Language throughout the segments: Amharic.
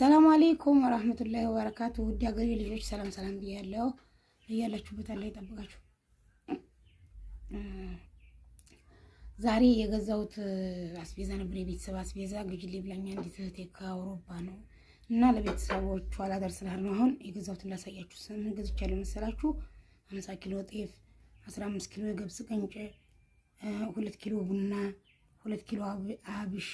ሰላም አለይኩም ወራህመቱላሂ ወበረካቱ። ውድ ሀገሬ ልጆች ሰላም ብያለሁ። እያላችሁበት አለ ይጠብቃችሁ። ዛሬ የገዛሁት አስቤዛ ነበር። የቤተሰብ አስቤዛ ግጅልኝ ብላኛ አንዲት እህቴ ከአውሮፓ ነው እና ለቤተሰቦቿ ላደርስላል ነው። አሁን የገዛሁትን ላሳያችሁ። ምን ገዝቻለሁ መሰላችሁ? 50 ኪሎ ጤፍ፣ 15 ኪሎ የገብስ ቅንጭ፣ 2 ኪሎ ቡና፣ 2 ኪሎ አብሽ፣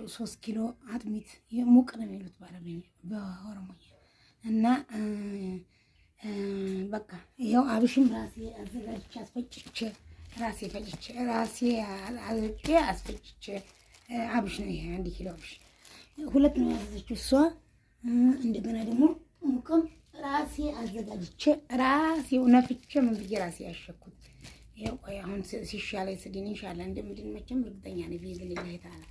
3 ኪሎ አጥሚት ሙቅ ነው የሚሉት በአረበኛ በኦሮሞኛ እና በቃ ይሄው አብሽም ራሴ አዘጋጅቼ አስፈጭቼ ራሴ ፈጭቼ ራሴ አዝቄ አስፈጭቼ አብሽ ነው ይሄ 1 ኪሎ አብሽ 2 ነው ያዘችው እሷ። እንደገና ደግሞ ሙቅም ራሴ አዘጋጅቼ ራሴው ነፍቼ ምን ብዬ ራሴ ያሸኩት ይሄው። ቆይ አሁን ሲሻለኝ ስድን ኢንሻአላህ እንደምድን መቼም እርግጠኛ ነኝ ቢይዝልኝ አይታለ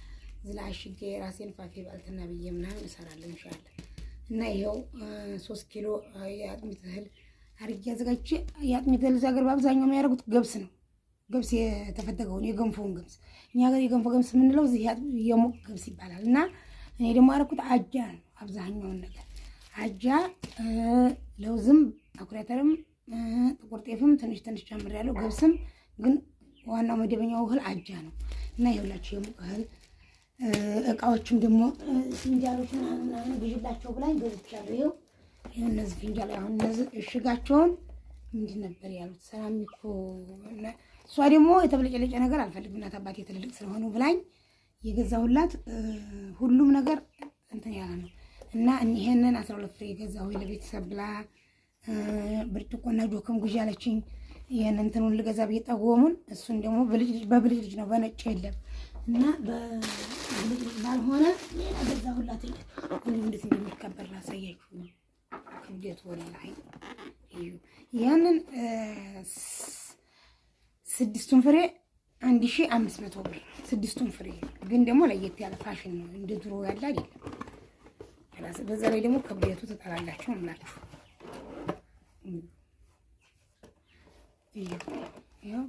ዝላሽጌ ራሴን ፋፊ ባልትና ብዬ ምናምን እሰራለሁ ኢንሻአላህ። እና ይሄው 3 ኪሎ የአጥሚት እህል አርጌ አዘጋጅቼ የአጥሚት እህል ዛገር በአብዛኛው የሚያደርጉት ገብስ ነው። ገብስ የተፈተገውን የገንፎውን ገብስ እኛ ጋር የገንፎ ገብስ የምንለው እዚህ የሙቅ ገብስ ይባላል። እና እኔ ደግሞ አደረኩት አጃ ነው አብዛኛውን ነገር አጃ፣ ለውዝም፣ አኩሪ አተርም፣ ጥቁር ጤፍም ትንሽ ጨምሬያለሁ። ገብስም ግን ዋናው መደበኛው እህል አጃ ነው። እና ይኸውላችሁ የሙቅ እህል እቃዎችም ደግሞ ፍንጃሎች ምናምን ግዢላቸው ብላኝ ገዝቻለሁ። ይኸው እነዚህ ፍንጃል አሁን እነዚህ እሽጋቸውን ምንድን ነበር ያሉት ሰራሚኮ። እሷ ደግሞ የተበለጨለጨ ነገር አልፈልግም እናት አባቴ ትልልቅ ስለሆኑ ብላኝ የገዛሁላት ሁሉም ነገር እንትን ያለ ነው። እና ይሄንን 12 ፍሬ የገዛሁ ለቤተሰብ ብላ ብርጭቆና ጆከም ግዢ አለችኝ። ይሄን እንትኑን ልገዛ ቢጠወሙን እሱን ደግሞ በብልጭልጭ ነው በነጭ የለም እና በብልጭልጭ ባልሆነ ሌላ ገዛሁላት። ሁሉም እንዴት እንደሚከበር ላሳያችሁ። ክብደቱ ወላሂ ያንን 6ቱን ፍሬ 1500 ብር 6ቱን ፍሬ ግን ደግሞ ለየት ያለ ፋሽን ነው። እንደ ድሮ ያለ አይደለም። በዛ ላይ ደግሞ ክብደቱ ተጣላላችሁ እንላችሁ። ይሄው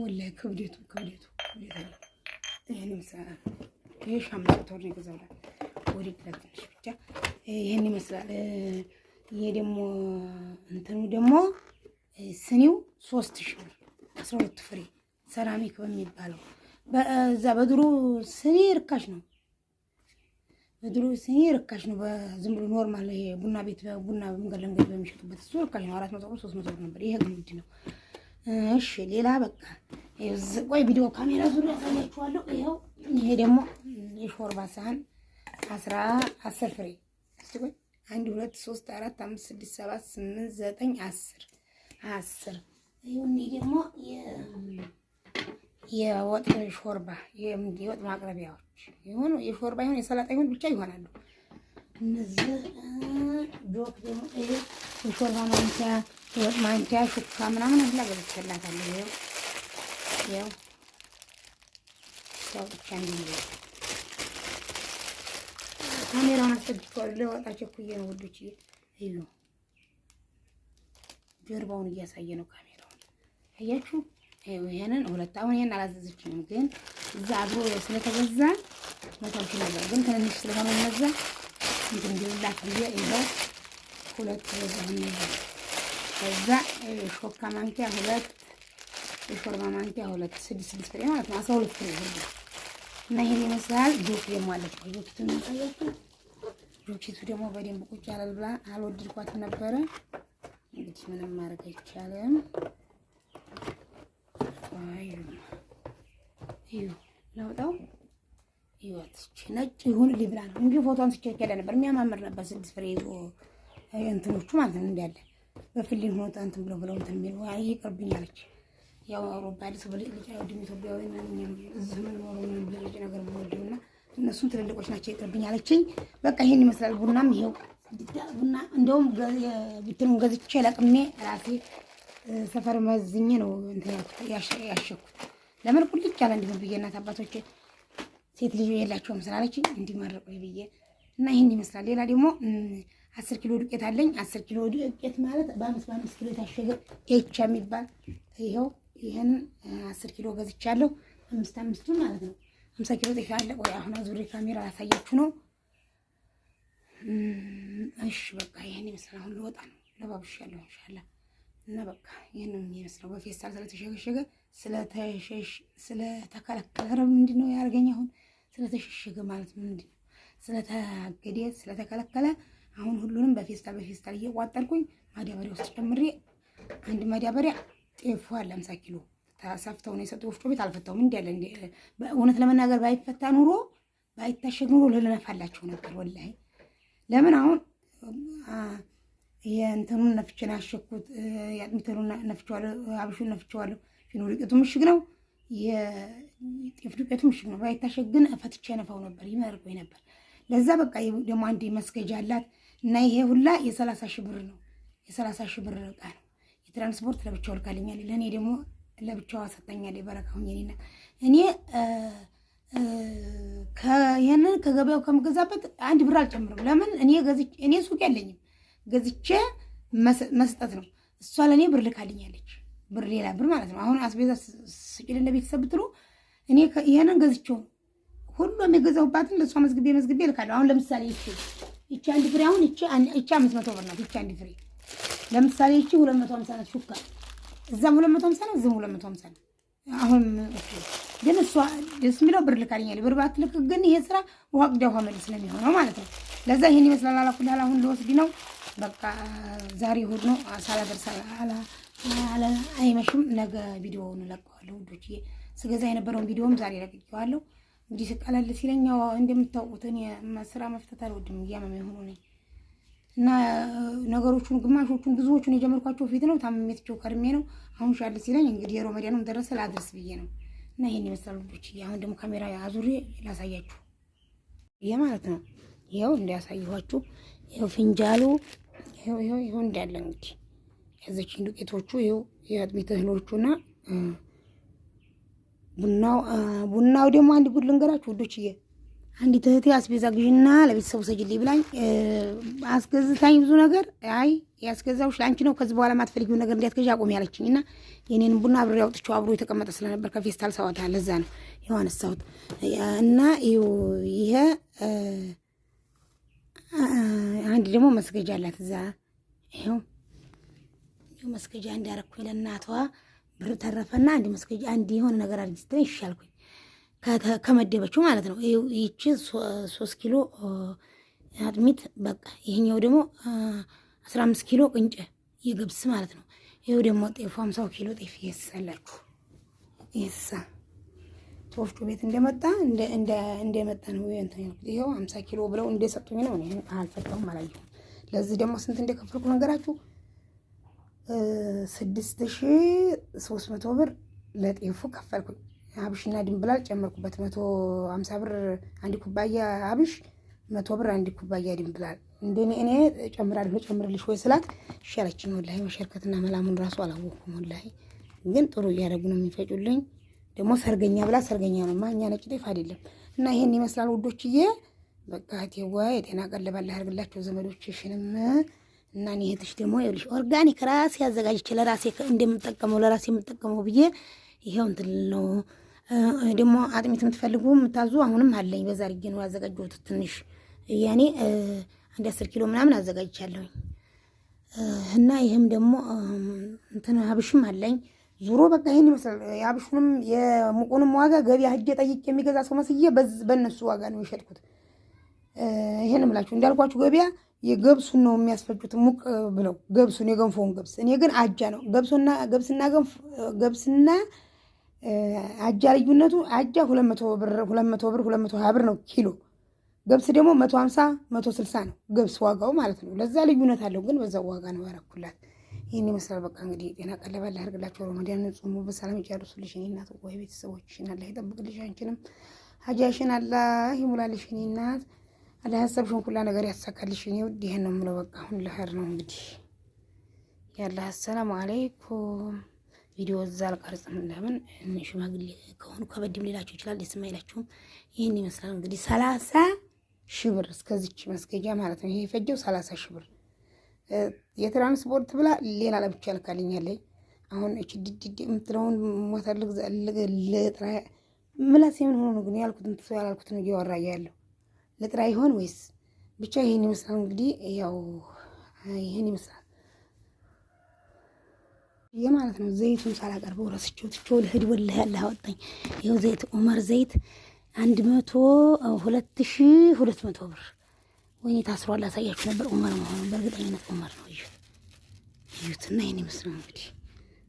ወላሂ ክብደቱ ይሄን ይመስላል። ይሄ ሻምጣው ነው የገዛሁላት ወዲ ትንሽ ብቻ ይሄን ይመስላል። ይሄ ደግሞ እንትኑ ደግሞ ስኒው 3000 ብር 12 ፍሬ ሰራሚክ በሚባለው በዛ በድሮ ስኒ ርካሽ ነው። በድሮ ስኒ ርካሽ ነው። በዝም ብሎ ኖርማል ይሄ ቡና ቤት ቡና በመንገድ በሚሸጡበት እሱ ርካሽ ነው። 400 ብር 300 ብር ነበር። ይሄ ግን ውድ ነው። እሺ ሌላ በቃ ቆይ ቪዲዮ ካሜራ ዙሪያ ያሳያችኋለሁ። ይሄ ደግሞ የሾርባ ሳህን 10 ፍሬ እስቲ ቆይ 1 2 3 4 5 6 7 8 9 10 ይሁን። ደግሞ የወጥ ሾርባ የወጥ ማቅረቢያዎች ይሁን የሾርባ ይሁን የሰላጣ ይሁን ብቻ ይሆናሉ። እነዚህ ጆክ ደግሞ የሾርባ ማንኪያ የወጥ ማንኪያ ሹካ ምናምን ሁላ ገዝቼላታለሁ። ይኸው ሰው ብቻ እንዲህ ካሜራውን አስገብቼዋለሁ። ለወጣቸው ኩዬ ነው ወዶች እዩ። ጀርባውን እያሳየ ነው ካሜራውን አያችሁ። ይሄንን ሁለት አሁን ይሄን አላዘዘችኝም ግን እዛ አብሮ ስለተገዛ መታውሽ ነበር ግን ትንሽ ስለሆነ እነዛ እንዲላክ ብዬ ይኸው 2 ወዛን ነው። ከዛ ሾካ ማንኪያ 2 የሾርባ ማንኪያ 2 6 ፍሬ ማለት ነው 12 ፍሬ ነው። እና ይሄን ይመስላል። ጆክ ደግሞ አለች። ጆክቱን ታያችሁ። ጆክቱ ደግሞ በደንብ ቁጭ ያላል ብላ አልወደድኳትም ነበረ። እንግዲህ ምንም ማድረግ አይቻልም። ለውጣው ይወት ነጭ ይሁን ሊብላ ነው እንጂ ፎቶን ሲቸከለ ነበር የሚያማምር ነበር። 6 ፍሬ ይዞ እንትኖቹ ማለት ነው እንዳለ በፍሊን ሆኖ እንትን ብለው እንትን የሚለው ይቅርብኝ አለች። ያው አውሮፓ አዲስ ብልጭልጭ ያው ድም ኢትዮጵያዊ ነን እዚህ ምን ሆኖ ምን ብልጭ ነገር ወልደውና እነሱም ትልልቆች ናቸው ይቅርብኝ አለችኝ። በቃ ይሄን ይመስላል። ቡናም ይሄው ቡና እንደውም ብትኑ ገዝቼ ለቅሜ ራሴ ሰፈር መዝኜ ነው እንትን ያሸኩት። ለምን ቁልጭ ያለ እንዲሆን ብዬ እናት አባቶቼ ሴት ልጅ የላቸውም ስላለችኝ እንዲመረቁ ብዬ እና ይሄን ይመስላል። ሌላ ደግሞ 10 ኪሎ ዱቄት አለኝ። 10 ኪሎ ዱቄት ማለት በ5 ኪሎ የታሸገ ኤቻ የሚባል ይሄው ይሄን 10 ኪሎ ገዝቻለሁ። 5 ማለት ነው 50 ኪሎ ጤፍ አለ። ቆይ አሁን አዙሬ ካሜራ ላሳያችሁ ነው። እሺ በቃ ይሄን ይመስላል። አሁን ልወጣ ነው። ለባብሻለሁ ኢንሻአላህ። እና በቃ ይሄንን የሚመስለው በፌስታል ስለተሸገሸገ ስለተከለከለ ምንድን ነው ያርገኝ? አሁን ስለተሸሸገ ማለት ምንድን ነው? ስለታገደ ስለተከለከለ አሁን ሁሉንም በፌስታል እየቋጠርኩኝ ማዳበሪያ ውስጥ ጨምሬ አንድ ማዳበሪያ ጤፉ አለ 50 ኪሎ ተሰፍተው ነው የሰጠው። ወፍጮ ቤት አልፈታውም። እንዴ ያለ እንዴ እውነት ለመናገር ባይፈታ ኑሮ ባይታሸግ ኑሮ ልለፋላችሁ ነበር ወላሂ። ለምን አሁን የእንትኑን ነፍቼን አሸኩት፣ ያጥምተሩን ነፍቼዋለሁ፣ አብሹን ነፍቼዋለሁ። ፊኖ ዱቄቱ ምሽግ ነው፣ የጤፍ ዱቄቱ ምሽግ ነው። ባይታሸግ ግን ፈትቼ ነፋው ነበር፣ ይመርቆኝ ነበር። ለዛ በቃ ደግሞ አንድ መስገጃ አላት እና ይሄ ሁላ የ30 ሺህ ብር ነው። የ30 ሺህ ብር ዕቃ ነው። የትራንስፖርት ለብቻው ልካልኛል፣ ለእኔ ደግሞ ለብቻዋ ሰጠኛለች። በረካሁኝ እኔ ይሄንን ከገበያው ከምገዛበት አንድ ብር አልጨምርም። ለምን እኔ ሱቅ የለኝም፣ ገዝቼ መስጠት ነው። እሷ ለእኔ ብር ልካልኛለች፣ ብር ሌላ ብር ማለት ነው። አሁን አስቤዛ ስጭልን ለቤተሰብ ብትሉ እኔ ይሄንን ገዝቼው ሁሉም የገዛሁባትን ለእሷ መዝግቤ ልካለሁ። አሁን ለምሳሌ ይቺ አንድ ፍሬ አሁን ይቺ 500 ብር ናት። ይቺ አንድ ፍሬ ለምሳሌ ይቺ 250 ናት። ሹካ እዛም 250 ነው፣ እዚህም 250 ነው። አሁን ግን እሷ ደስ የሚለው ብር ልካልኛለች። ብር ባትልክ ግን ይሄ ስራ ውሃ ቅዳ ውሃ መልስ ስለሚሆነው ማለት ነው። ለዛ ይሄን ይመስላል። አላኩልሃል አሁን ልወስድ ነው በቃ። ዛሬ እሑድ ነው። ሳላደርስ አይመሽም። ነገ ቪዲዮውን እለቀዋለሁ ውዶችዬ። ስገዛ የነበረውን ቪዲዮም ዛሬ ለቅቄዋለሁ። እንግዲህ ስቀለል ሲለኝ እንደምታውቁት እኔ ስራ መፍታት አልወድም፣ እያመመ የሆኑ ነኝ እና ነገሮቹን ግማሾቹን ብዙዎቹን የጀመርኳቸው ፊት ነው። ታምሜትቸው ከርሜ ነው። አሁን ሻል ሲለኝ እንግዲህ የሮመዳኑም ደረሰ ላድርስ ብዬ ነው። እና ይሄን ይመስላል ውዶችዬ። አሁን ደግሞ ካሜራ አዙሬ ላሳያችሁ ይሄ ማለት ነው። ይኸው እንዳያሳየኋችሁ ይኸው ፍንጃሉ ይኸው እንዳለ እንግዲህ ያዘችኝ ዱቄቶቹ ይኸው የአጥሚት እህሎቹና ቡናው ደግሞ አንድ ጉድ ልንገራችሁ ውዶችዬ። አንዲት እህቴ አስቤዛ ግዢና ለቤተሰቡ ሰጅልኝ ብላኝ አስገዝታኝ ብዙ ነገር። አይ ያስገዛውሽ ለአንቺ ነው፣ ከዚህ በኋላ ማትፈልጊው ነገር እንዲያትገዢ አቆሚ ያለችኝ እና የኔን ቡና አብሬ አውጥቼው አብሮ የተቀመጠ ስለነበር ከፌስታል ሰዋታ ለዛ ነው ይኸው አነሳሁት እና ይሄ አንድ ደግሞ መስገጃ አላት እዛ። ይኸው መስገጃ እንዳረኩኝ ለእናቷ ብር ተረፈና አንድ መስገጃ አንድ የሆነ ነገር አድርጊ ይሻልኩኝ ከመደበችው ማለት ነው። ይቺ 3 ኪሎ አጥሚት በቃ። ይሄኛው ደግሞ 15 ኪሎ ቅንጨ የገብስ ማለት ነው። ይሄው ደግሞ ጤፉ 50 ኪሎ ጤፍ ይሰላችሁ ይሳ ወፍጮ ቤት እንደመጣ ነው እንትን ያልኩት። ይሄው 50 ኪሎ ብለው እንደሰጡኝ ነው። እኔ አልፈታሁም አላየሁም። ለዚህ ደግሞ ስንት እንደከፈልኩ ነገራችሁ 6300 ብር ለጤፉ ከፈልኩኝ። አብሽና ድንብላል ጨመርኩበት 150 ብር አንድ ኩባያ አብሽ 100 ብር አንድ ኩባያ ድንብላል። እንደኔ እኔ ጨምርልሽ ወይ ስላት ሸረችኝ። ወላሂ መሸርከትና መላሙን ራሱ አላወኩም። ወላሂ ግን ጥሩ እያደረጉ ነው የሚፈጩልኝ። ደግሞ ሰርገኛ ብላ ሰርገኛ ነው ማኛ ነጭ ጤፍ አይደለም። እና ይሄን ይመስላል ውዶችዬ። በቃ እቴዋ የጤና ቀለብ ያርግላቸው ዘመዶችሽንም እና እኔ እህትሽ ደግሞ ይኸውልሽ ኦርጋኒክ ራሴ አዘጋጅቼ ለራሴ ለራሴ የምጠቀመው ብዬ ይሄው እንትን ነው። ደግሞ አጥሚት የምትፈልጉ የምታዙ አሁንም አለኝ። በዛ አድርጌ ነው ያዘጋጀሁት። ትንሽ ያኔ 10 ኪሎ ምናምን አዘጋጅቻለሁኝ። እና ይሄም ደግሞ እንትን ሀብሽም አለኝ። ዙሮ በቃ ይሄን ይመስላል። የሀብሹንም የሙቁንም ዋጋ ገበያ ሂጄ ጠይቄ የሚገዛ ሰው መስዬ በእነሱ ዋጋ ነው የሸጥኩት። ይሄን እምላችሁ እንዳልኳችሁ ገበያ የገብሱን ነው የሚያስፈጩት ሙቅ ብለው ገብሱን የገንፎውን ገብስ። እኔ ግን አጃ ነው ገብስና አጃ ልዩነቱ አጃ 200 ብር 220 ብር ነው ኪሎ። ገብስ ደግሞ 150 160 ነው ገብስ ዋጋው ማለት ነው። ለዛ ልዩነት አለው፣ ግን በዛው ዋጋ ነው ያረኩላት። ይሄን ይመስላል። በቃ እንግዲህ ጤና ቀለብ አለ ያርግላችሁ። ረመዳን ጾሙ በሰላም ይጨርሱልሽ። እኔ እናት ወይ ቤተሰቦችሽን አላህ ይጠብቅልሽ። አንቺንም ሀጃሽን አላህ ይሙላልሽ። እኔ እናት አላህ ያሰብሽውን ሁላ ነገር ያሳካልሽ። እኔ ውድ ይሄን ነው የምለው። በቃ አሁን ለኸር ነው እንግዲህ ያላ። አሰላሙ አለይኩም። ቪዲዮ እዛ አልቀርጽም። ለምን ሽማግሌ ከሆኑ ከበድም ሊላችሁ ይችላል፣ ደስ የማይላችሁም። ይህን ይመስላል እንግዲህ 30 ሺህ ብር እስከዚች መስገጃ ማለት ነው። ይሄ የፈጀው 30 ሺህ ብር። የትራንስፖርት ብላ ሌላ ለብቻ ልካልኛለኝ። አሁን እቺ ድድ የምትለውን ሞተር ልጥራ ምላስ ምን ሆኖ ነው ግን ያልኩትን ተሰው ያላልኩትን እያወራ ያለው ለጥራ ይሆን ወይስ ብቻ ይሄን ይመስላል። እንግዲህ ያው ይሄን ይመስላል የማለት ነው። ዘይቱን ሳላቀርበው ረስቼው ትቼው ልሂድ ወላሂ አላህ አወጣኝ። ይኸው ዘይት ዑመር ዘይት 102,200 ብር። ወይኔ ታስሯል። አሳያችሁ ነበር ዑመር መሆኑን በእርግጠኝነት ዑመር ነው። እዩትና ይሄን ይመስላል እንግዲህ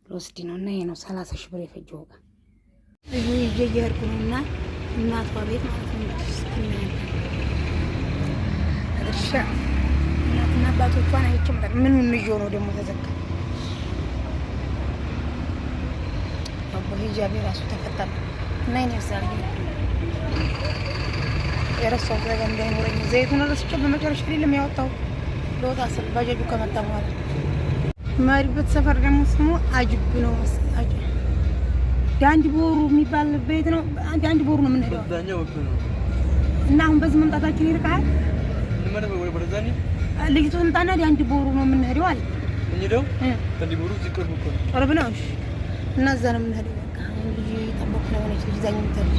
ለወስዲ ነው እና ይሄ ነው 30 ሺህ ብር የፈጀው ዕቃ ይሄ እየሄድኩ ነውና እናቷ ቤት ማለት ነው። እንግዲህ አድርሻ እናትና አባቶቿን አይቼ ማለት ምን ይዤው ነው ደግሞ ተዘጋ አቦ ሂጃቤ ራሱ ተፈታ እና ይሄን ይመስላል። የረሳው ነገር እንዳይኖረኝ ዘይቱን ረስቼ በመጨረሻ አይደለም ያወጣው ለወጣ ስል ባጃጁ ከመጣ በኋላ ማሪበት ሰፈር ደግሞ ስሙ አጅብ ነው። ዳንድ ቦሩ የሚባል ቤት ነው። ዳንድ ቦሩ ነው የምንሄደው እና አሁን በዚህ መምጣታችን ይርቃል። ልጅቱ ትምጣና ዳንድ ቦሩ ነው የምንሄደው አለ እንዴው ዳንድ ቦሩ ዝቅር ነው ቅርብ ነው። እና እዛ ነው የምንሄደው። በቃ ልጅ ጠበቅ ነው ልጅ ዛኝ የምትሄድ